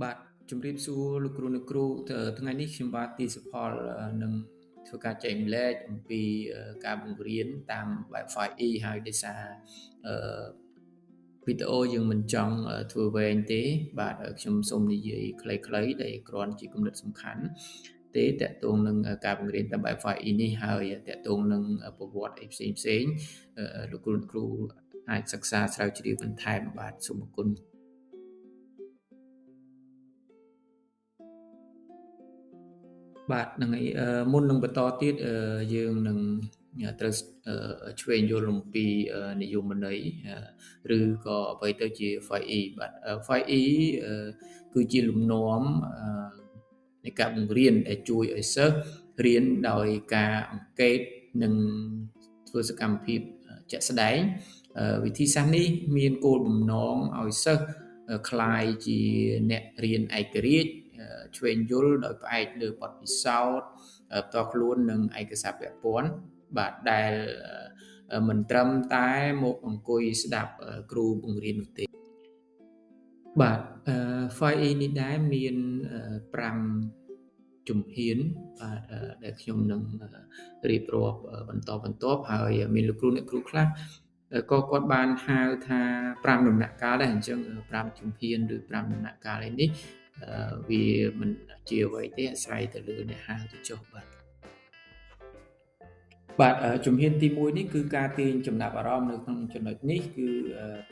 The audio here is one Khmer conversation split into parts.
បាទជំរាបសួរលោកគ្រូអ្នកគ្រូថ្ងៃនេះខ្ញុំបាទទីសុផលនឹងធ្វើការចែកម្លែកអំពីការបង្រៀនតាមបែប 5E ហើយដោយសារវីដេអូយើងមិនចង់ធ្វើវែងទេបាទខ្ញុំសូមនិយាយខ្លីៗដែលគ្រាន់ជាគំនិតសំខាន់ទេតកតងនឹងការបង្រៀនតាមបែប 5E នេះហើយតកតងនឹងប្រវត្តិអីផ្សេងលោកគ្រូអាចសិក្សាស្រាវជ្រាវបន្ថែមបាទសូមអរគុណបាទហ្នឹងហើយមុននឹងបន្តទៀតយើងនឹងត្រូវឆ្វេងយល់អំពីនិយមន័យឬក៏អ្វីទៅជា 5E បាទ 5E គឺជាលំនាំនៃការបង្រៀនដែលជួយឲ្យសិស្សរៀនដោយការអង្កេតនិងធ្វើសកម្មភាពជាក់ស្ដែងវិធីសាស្ត្រនេះមានគោលបំណងឲ្យសិស្សក្លាយជាអ្នករៀនឯករាជ្យឆ្វេងយល់ដោយផ្អែកលើបទពិសោធន៍ផ្ទាល់ខ្លួននិងឯកសារពាក់ព័ន្ធបាទដែលមិនត្រឹមតែមកអង្គុយស្ដាប់គ្រូបង្រៀននោះទេបាទ 5E នេះដែរមាន5ជំហានបាទដែលខ្ញុំនឹងរៀបរាប់បន្តបន្ទាប់ហើយមានលោកគ្រូអ្នកគ្រូខ្លះក៏គាត់បានហៅថា5ដំណាក់កាលដែរអញ្ចឹង5ជំហានឬ5ដំណាក់កាលឯនេះវាមិនជាអ្វីទេអាស្រ័យទៅលើអ្នកហៅទៅចុះបាទជំហានទី1នេះគឺការទាញចំណាប់អារម្មណ៍នៅក្នុងចំណុចនេះគឺ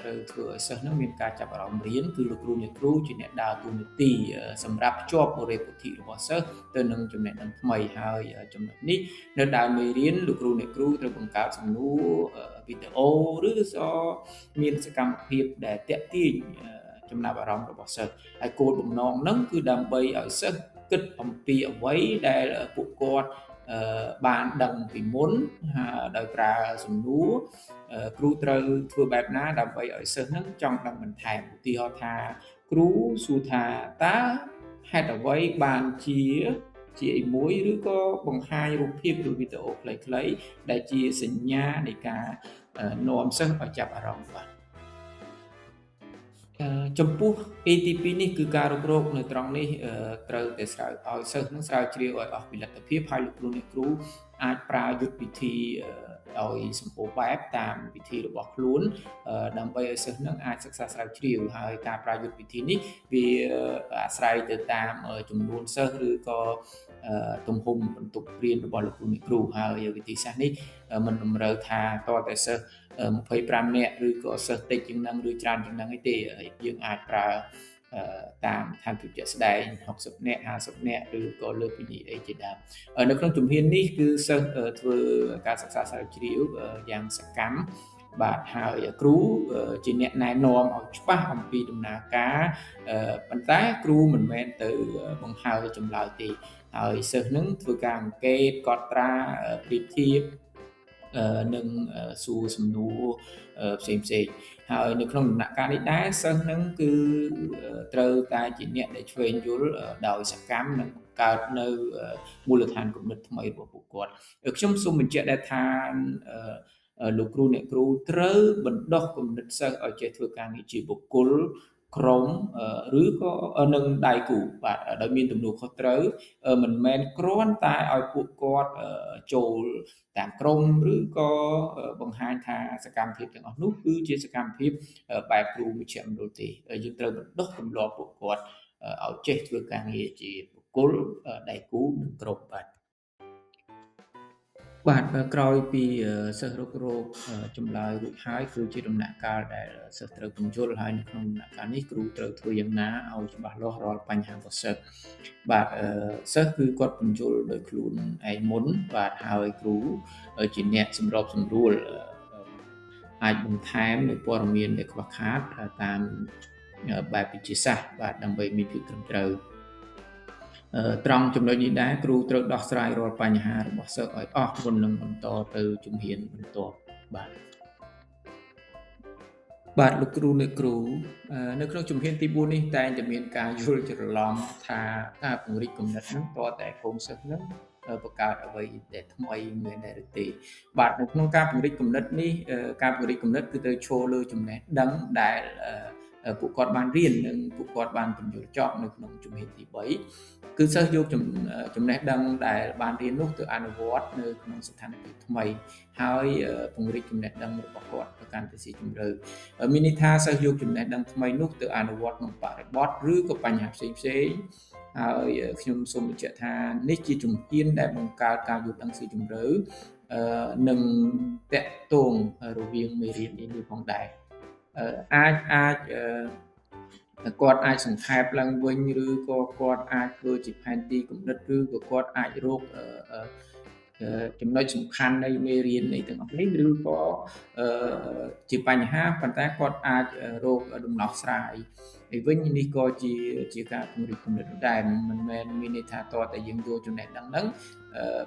ត្រូវធ្វើឲ្យសិស្សនឹងមានការចាប់អារម្មណ៍រៀនគឺលោកគ្រូអ្នកគ្រូជាអ្នកដើរតួនាទីសម្រាប់ភ្ជាប់បុរិយពុទ្ធិរបស់សិស្សទៅនឹងចំណេះដឹងថ្មីហើយចំណុចនេះនៅដើមមេរៀនលោកគ្រូអ្នកគ្រូត្រូវបង្កើតសំណួរវីដេអូឬក៏មានសកម្មភាពដែលទាក់ទាញចំណាប់អារម្មណ៍របស់សិស្សហើយគោលបំណងហ្នឹងគឺដើម្បីឲ្យសិស្សគិតអំពីអ្វីដែលពួកគាត់បានដឹងពីមុនដោយប្រើសំណួរគ្រូត្រូវធ្វើបែបណាដើម្បីឲ្យសិស្សនឹងចង់ដឹងបន្ថែមឧទាហរណ៍ថាគ្រូសួរថាតើហេតុអ្វីបានជាអីមួយឬក៏បង្ហាញរូបភាពឬវីដេអូខ្លីៗដែលជាសញ្ញានៃការនាំសិស្សឲ្យចាប់អារម្មណ៍បាទចំពោះ A ទី2នេះគឺការរុករកនៅត្រង់នេះត្រូវតែឲ្យសិស្សនឹងស្រាវជ្រាវឲ្យអស់ពីលទ្ធភាពហើយលោកគ្រូអ្នកគ្រូអាចប្រើយុទ្ធវិធីដោយសម្បូរបែបតាមវិធីរបស់ខ្លួនដើម្បីឲ្យសិស្សនឹងអាចសិក្សាស្រាវជ្រាវហើយការប្រើយុទ្ធវិធីនេះវាអាស្រ័យទៅតាមចំនួនសិស្សឬក៏ទំហំបន្ទប់រៀនរបស់លោកគ្រូអ្នកគ្រូហើយវិធីសាស្ត្រនេះមិនតម្រូវថាតតែសិស្ស25នាក់ឬក៏សិស្សតិចជាងនឹងឬច្រើនជាងនឹងទេយើងអាចប្រើតាមឋានភាពជាក់ស្ដែង60នាក់50នាក់ឬក៏លើសពីនេះអីជាដើមនៅក្នុងជំហាននេះគឺសិស្សធ្វើការសិក្សាស្រាវជ្រាវយ៉ាងសកម្មបាទហើយគ្រូជាអ្នកណែនាំឲ្យច្បាស់អំពីដំណើរការប៉ុន្តែគ្រូមិនមែនទៅបង្ហើរចម្លើយទេហើយសិស្សនឹងធ្វើការអង្កេតកត់ត្រាប្រៀបធៀបនិងសួរសំណួរផ្សេងហើយនៅក្នុងដំណាក់កាលនេះដែរសិស្សនឹងគឺត្រូវតែជាអ្នកដែលឆ្វេងយល់ដោយសកម្មនិងបង្កើតនៅមូលដ្ឋានគំនិតថ្មីរបស់ពួកគាត់ខ្ញុំសូមបញ្ជាក់ដែរថាលោកគ្រូអ្នកគ្រូត្រូវបណ្ដុះគំនិតសិស្សឲ្យចេះធ្វើការងារជាបុគ្គលក្រុមឬក៏នឹងដៃគូបាទដោយមានទំនួលខុសត្រូវមិនមែនគ្រាន់តែឲ្យពួកគាត់ចូលតាមក្រុមឬក៏បង្ហាញថាសកម្មភាពទាំងអស់នោះគឺជាសកម្មភាពបែបគ្រូមជ្ឈមណ្ឌលទេយើងត្រូវបណ្ដុះទម្លាប់ពួកគាត់ឲ្យចេះធ្វើការងារជាបុគ្គលដៃគូនិងក្រុមបាទក្រោយពីសិស្សរុករកចម្លើយរួចហើយគឺជាដំណាក់កាលដែលសិស្សត្រូវបញ្យល់ហើយនៅក្នុងដំណាក់កាលនេះគ្រូត្រូវធ្វើយ៉ាងណាឲ្យច្បាស់លាស់រាល់បញ្ហារបស់សិស្សបាទសិស្សគឺគាត់បញ្យល់ដោយខ្លួនឯងមុនបាទហើយគ្រូជាអ្នកសម្របសម្រួលអាចបន្ថែមនូវព័ត៌មានដែលខ្វះខាតតាមបែបវិទ្យាសាស្ត្របាទដើម្បីមានភាពត្រឹមត្រូវត្រង់ចំណុចនេះដែរគ្រូត្រូវដោះស្រាយរាល់បញ្ហារបស់សិស្សឲ្យអស់មុននឹងបន្តទៅជំហានបន្ទាប់បាទលោកគ្រូអ្នកគ្រូនៅក្នុងជំហានទី4នេះតែងតែមានការយល់ច្រឡំថាការពង្រីកគំនិតហ្នឹងតតែកូនសិស្សហ្នឹងបង្កើតអ្វីដែលថ្មីមែនទេឬទេបាទនៅក្នុងការពង្រីកគំនិតនេះការពង្រីកគំនិតគឺត្រូវឈរលើចំណេះដឹងដែល ពួកគាត់បានរៀននិងពួកគាត់បានពន្យល់ចប់នៅក្នុងជំហានទី3គឺសិស្សយកចំណេះដឹងដែលបានរៀននោះទៅអនុវត្តនៅក្នុងស្ថានភាពថ្មីហើយពង្រីកចំណេះដឹងរបស់គាត់ទៅកាន់ទៅស៊ីជម្រៅមានន័យថាសិស្សយកចំណេះដឹងថ្មីនោះទៅអនុវត្តក្នុងបរិបទឬក៏បញ្ហាផ្សេងៗហើយខ្ញុំសូមបញ្ជាក់ថានេះជាជំហានដែលបង្កើតការយល់ដឹងស៊ីជម្រៅនិងតាក់ទងរវាងមេរៀននេះផងដែរអាចគាត់អាចសង្ខេបឡើងវិញឬក៏គាត់អាចធ្វើជាផែនទីគំនិតឬក៏គាត់អាចរកចំណុចសំខាន់នៃមេរៀននៃទាំងអស់នេះឬក៏ជាបញ្ហាប៉ុន្តែគាត់អាចរកដំណោះស្រាយហើយវិញនេះក៏ជាការពង្រីកគំនិតដែរមិនមែនមានន័យថាតើតែយើងយកចំណេះដឹងហ្នឹង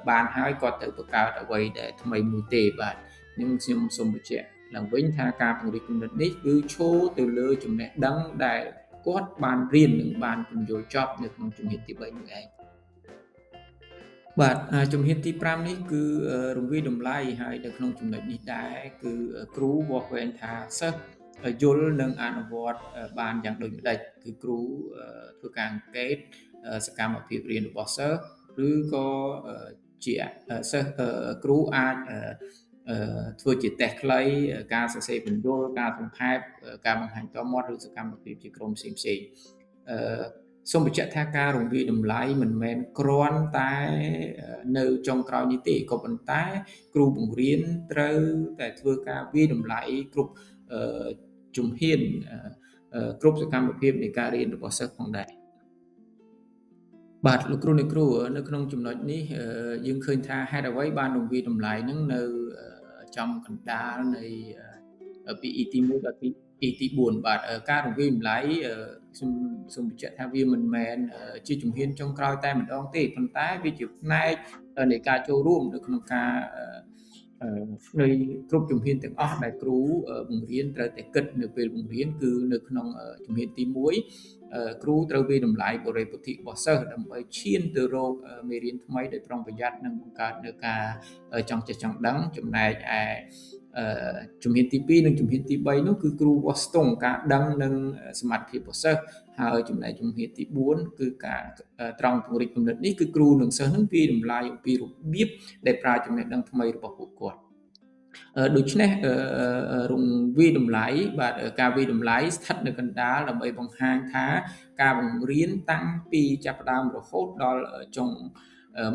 បានហើយគាត់ទៅបង្កើតអ្វីដែលថ្មីមួយទេបាទនឹងខ្ញុំសូមបញ្ជាក់ឡើងវិញថាការពង្រីកគំនិតនេះគឺឈរទៅលើចំណេះដឹងដែលគាត់បានរៀននិងបានពន្យល់ចប់នៅក្នុងជំហានទី3នេះឯងបាទជំហានទី5នេះគឺរង្វាយតម្លៃហើយនៅក្នុងចំណុចនេះដែរគឺគ្រូវាស់វែងថាសិស្សយល់និងអនុវត្តបានយ៉ាងដូចម្ដេចគឺគ្រូធ្វើការអង្កេតសកម្មភាពរៀនរបស់សិស្សឬក៏ជាសិស្សគ្រូអាចធ្វើជាតេស្តខ្លីការសរសេរបញ្យលការសង្ខេបការបង្ហាញតមាត់ឬសកម្មភាពជាក្រុមផ្សេងៗសូមបញ្ជាក់ថាការរង្វាយតម្លៃមិនមែនគ្រាន់តែនៅចុងក្រោយនេះទេក៏ប៉ុន្តែគ្រូបង្រៀនត្រូវតែធ្វើការវាយតម្លៃគ្រប់ជំហានគ្រប់សកម្មភាពនៃការរៀនរបស់សិស្សផងដែរបាទលោកគ្រូអ្នកគ្រូនៅក្នុងចំណុចនេះយើងឃើញថាហេតុអ្វីបានរង្វាយតម្លៃនឹងនៅចំកណ្ដាលនៃពី E ទី1ដល់ E ទី4បាទការរង្វាយតម្លៃខ្ញុំសូមបញ្ជាក់ថាវាមិនមែនជាជំហានចុងក្រោយតែម្ដងទេប៉ុន្តែវាជាផ្នែកនៃការចូលរួមនៅក្នុងការនៃគ្រប់ជំហានទាំងអស់ដែលគ្រូបង្រៀនត្រូវតែគិតនៅពេលបង្រៀនគឺនៅក្នុងជំហានទី1គ្រូត្រូវវាយតម្លៃបរិបទរបស់សិស្សដើម្បីឈានទៅរកមេរៀនថ្មីដោយប្រុងប្រយ័ត្ននិងបង្កើតនៅការចង់ចេះចង់ដឹងចំណែកឯជំហានទី2និងជំហានទី3នោះគឺគ្រូវាស់ស្ទង់ការដឹងនិងសមត្ថភាពរបស់សិស្សហើយចំណែកជំហានទី4គឺការត្រង់ពង្រីកគំនិតនេះគឺគ្រូនិងសិស្សនឹងវាយតម្លៃអំពីរបៀបដែលប្រើចំណេះដឹងថ្មីរបស់ពួកគាត់ដូច្នេះរង្វាយតម្លៃបាទការវាយតម្លៃស្ថិតនៅកណ្ដាលដើម្បីបង្ហាញថាការបង្រៀនតាំងពីចាប់ផ្ដើមរហូតដល់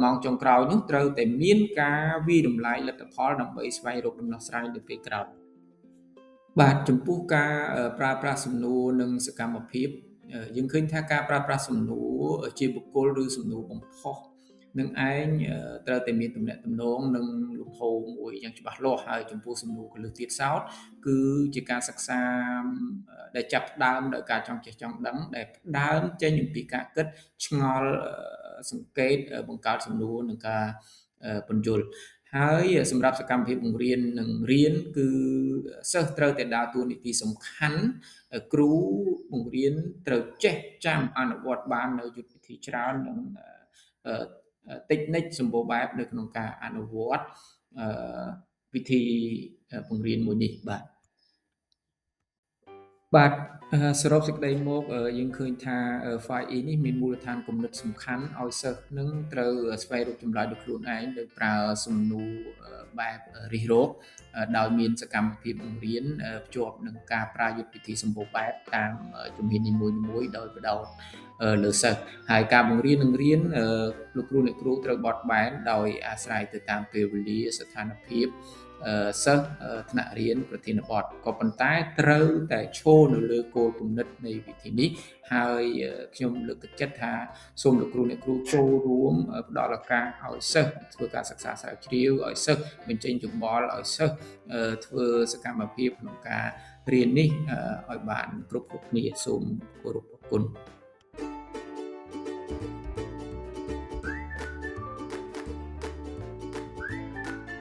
ម៉ោងចុងក្រោយនោះត្រូវតែមានការវាយតម្លៃលទ្ធផលដើម្បីស្វែងរកដំណោះស្រាយនៅពេលក្រោយបាទចំពោះការប្រើប្រាស់សំណួរនិងសកម្មភាពយើងឃើញថាការប្រើប្រាស់សំណួរជាបុគ្គលឬសំណួរបំផុសនឹងឯងត្រូវតែមានទំនាក់ទំនងនិងលំហូរមួយយ៉ាងច្បាស់លាស់ហើយចំពោះសំណួរកលឹះទៀតសោតគឺជាការសិក្សាដែលចាប់ផ្ដើមដោយការចង់ចេះចង់ដឹងដែលផ្ដើមចេញអំពីការគិតឆ្ងល់សង្កេតបង្កើតសំណួរនិងការពន្យល់ហើយសម្រាប់សកម្មភាពបង្រៀននិងរៀនគឺសិស្សត្រូវតែដើរតួនាទីសំខាន់គ្រូបង្រៀនត្រូវចេះចាំអនុវត្តបាននៅយុទ្ធវិធីច្រើននិងតិចនិចសម្បូរបែបនៅក្នុងការអនុវត្តវិធីបង្រៀនមួយនេះបាទសរុបសេចក្តីមកយើងឃើញថា 5E នេះមានមូលដ្ឋានគំនិតសំខាន់ឲ្យសិស្សនឹងត្រូវស្វែងរកចម្លើយដោយខ្លួនឯងដោយប្រើសំណួរបែបរិះរកដោយមានសកម្មភាពបង្រៀនភ្ជាប់នឹងការប្រើយុទ្ធវិធីសម្បូរបែបតាមជំហាននីមួយៗដោយបដោតលើសិស្សហើយការបង្រៀននិងរៀនលោកគ្រូអ្នកគ្រូត្រូវបត់បែនដោយអាស្រ័យទៅតាមពេលវេលាស្ថានភាពសិស្សថ្នាក់រៀនប្រធានបទក៏ប៉ុន្តែត្រូវតែឈរនៅលើគោលគំនិតនៃវិធីនេះហើយខ្ញុំលើកទឹកចិត្តថាសូមលោកគ្រូអ្នកគ្រូចូលរួមផ្ដល់ឱកាសឲ្យសិស្សធ្វើការសិក្សាស្រាវជ្រាវឲ្យសិស្សបញ្ចេញយោបល់ឲ្យសិស្សធ្វើសកម្មភាពក្នុងការរៀននេះឲ្យបានគ្រប់គ្នាសូមគោរពអរគុណ